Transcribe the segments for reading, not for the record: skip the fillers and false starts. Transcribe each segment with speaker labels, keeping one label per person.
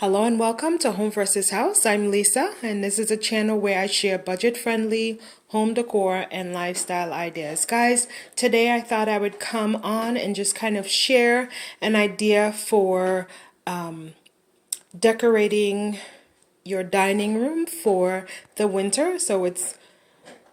Speaker 1: Hello and welcome to Home vs. House. I'm Lisa, and this is a channel where I share budget-friendly home decor and lifestyle ideas. Guys, today I thought I would come on and just kind of share an idea for decorating your dining room for the winter. So it's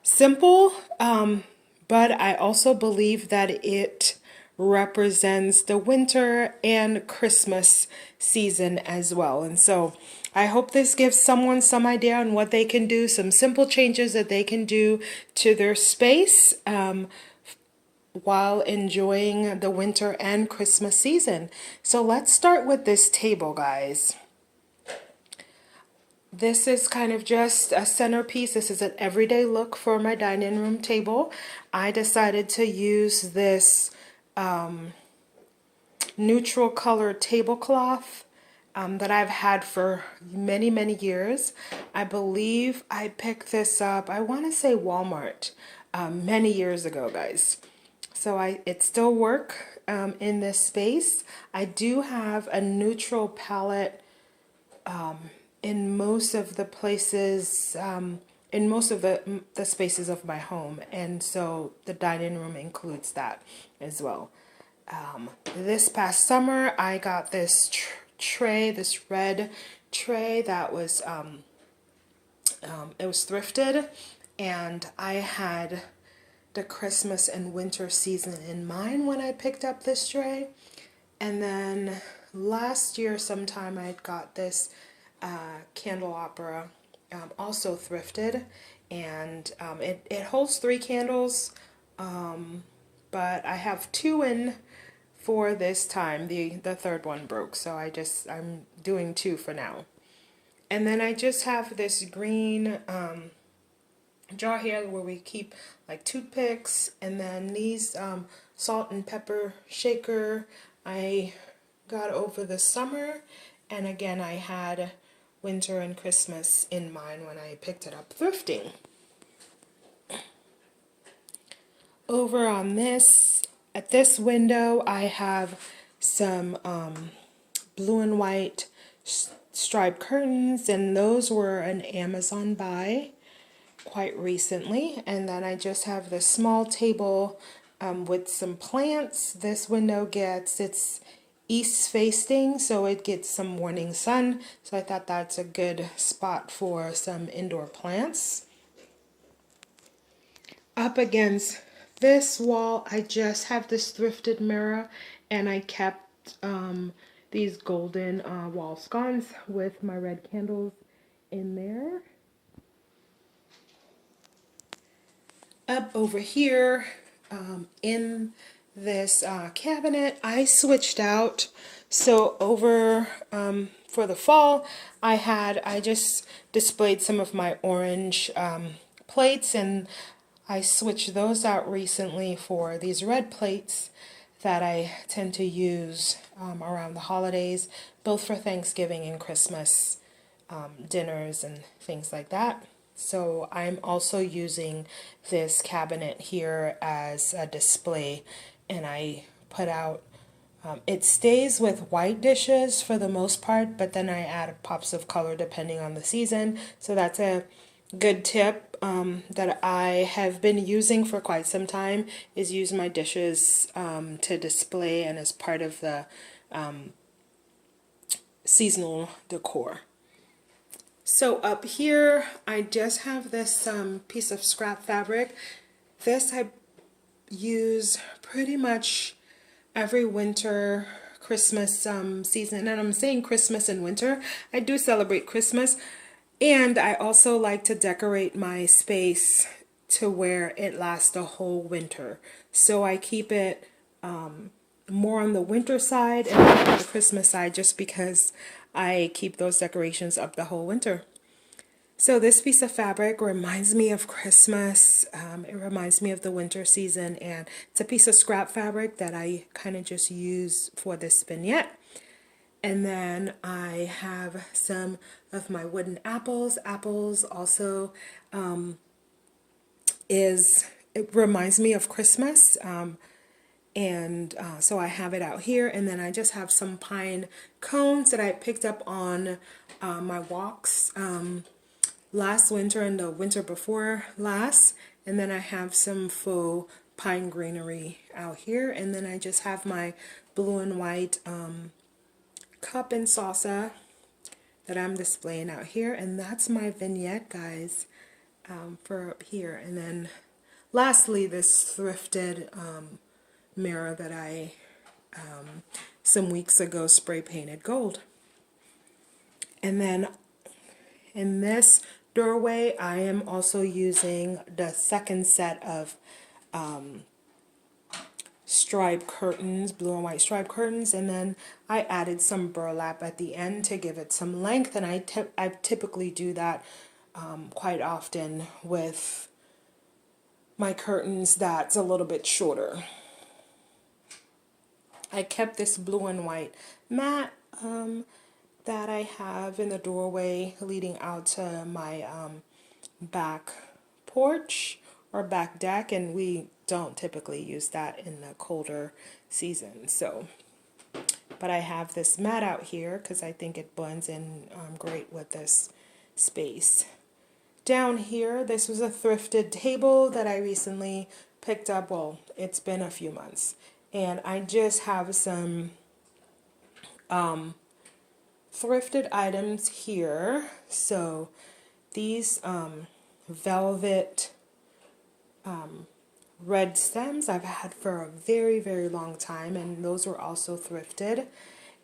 Speaker 1: simple, but I also believe that it represents the winter and Christmas season as well. And so I hope this gives someone some idea on what they can do, some simple changes that they can do to their space while enjoying the winter and Christmas season. So let's start with this table, guys. This is kind of just a centerpiece. This is an everyday look for my dining room table. I decided to use this neutral colored tablecloth that I've had for many years. I believe I picked this up, I want to say Walmart, many years ago, guys. So it still work in this space. I do have a neutral palette in most of the places, in most of the spaces of my home, and so the dining room includes that as well. This past summer I got this tray, this red tray that was it was thrifted, and I had the Christmas and winter season in mind when I picked up this tray. And then last year sometime I got this candelabra, also thrifted, and it holds 3 candles, but I have 2 in for this time. The third one broke, so I'm doing 2 for now. And then I just have this green jar here where we keep like toothpicks, and then these salt and pepper shaker I got over the summer, and again I had winter and Christmas in mind when I picked it up thrifting. Over on this, at this window, I have some blue and white striped curtains, and those were an Amazon buy quite recently. And then I just have this small table with some plants. This window it's east facing, so it gets some morning sun, so I thought that's a good spot for some indoor plants. Up against this wall I just have this thrifted mirror, and I kept these golden wall sconces with my red candles in there. Up over here in this cabinet I switched out. So over for the fall I just displayed some of my orange plates, and I switched those out recently for these red plates that I tend to use around the holidays, both for Thanksgiving and Christmas dinners and things like that. So I'm also using this cabinet here as a display, and I put out, it stays with white dishes for the most part, but then I add pops of color depending on the season. So that's a good tip that I have been using for quite some time, is use my dishes to display and as part of the seasonal decor. So up here I just have this piece of scrap fabric. This I use pretty much every winter, Christmas season, and I'm saying Christmas and winter. I do celebrate Christmas, and I also like to decorate my space to where it lasts the whole winter. So I keep it more on the winter side and on the Christmas side, just because I keep those decorations up the whole winter. So this piece of fabric reminds me of Christmas. It reminds me of the winter season, and it's a piece of scrap fabric that I kind of just use for this vignette. And then I have some of my wooden apples. Apples also it reminds me of Christmas. And so I have it out here, and then I just have some pine cones that I picked up on my walks last winter and the winter before last. And then I have some faux pine greenery out here, and then I just have my blue and white cup and salsa that I'm displaying out here. And that's my vignette, guys, for up here. And then lastly, this thrifted mirror that I some weeks ago spray painted gold. And then in this doorway, I am also using the second set of striped curtains, blue and white striped curtains, and then I added some burlap at the end to give it some length, and I typically do that quite often with my curtains that's a little bit shorter. I kept this blue and white mat that I have in the doorway leading out to my back porch or back deck, and we don't typically use that in the colder season. So, but I have this mat out here because I think it blends in great with this space. Down here, this was a thrifted table that I recently picked up. Well, it's been a few months. And I just have some thrifted items here. So these velvet red stems I've had for a very, very long time, and those were also thrifted.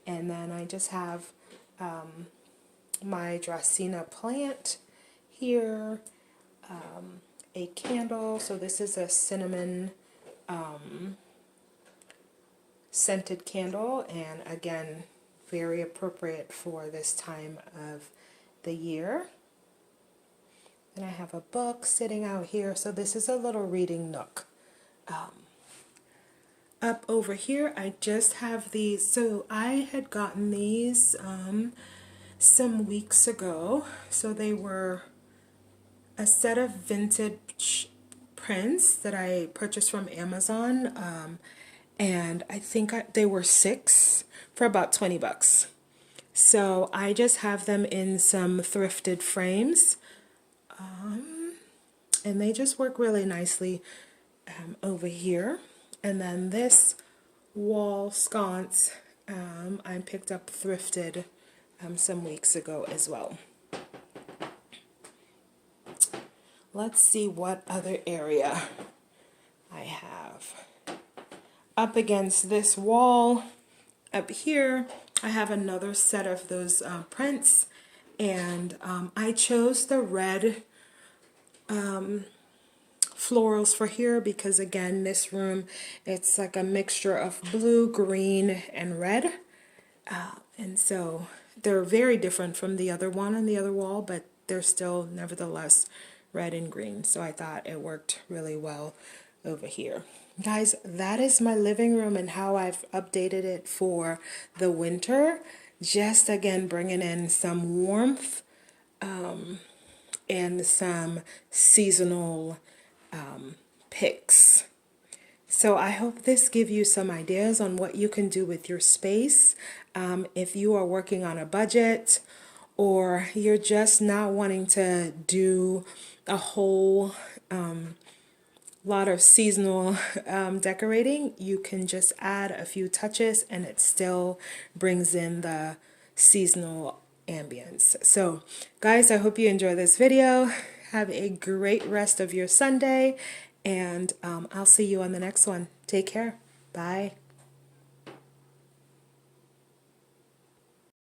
Speaker 1: And then I just have my Dracaena plant here, a candle. So this is a cinnamon scented candle, and again, very appropriate for this time of the year. And I have a book sitting out here, so this is a little reading nook. Up over here, I just have these. So I had gotten these some weeks ago. So they were a set of vintage prints that I purchased from Amazon. And I think they were 6 for about 20 bucks. So I just have them in some thrifted frames. And they just work really nicely over here. And then this wall sconce I picked up thrifted some weeks ago as well. Let's see what other area I have. Up against this wall up here, I have another set of those prints, and I chose the red florals for here because, again, this room, it's like a mixture of blue, green, and red, and so they're very different from the other one on the other wall, but they're still nevertheless red and green, so I thought it worked really well over here. Guys, that is my living room and how I've updated it for the winter. Just again bringing in some warmth and some seasonal picks. So I hope this gives you some ideas on what you can do with your space. If you are working on a budget, or you're just not wanting to do a whole lot of seasonal decorating, you can just add a few touches and it still brings in the seasonal ambience. So guys, I hope you enjoy this video. Have a great rest of your Sunday, and I'll see you on the next one. Take care. Bye.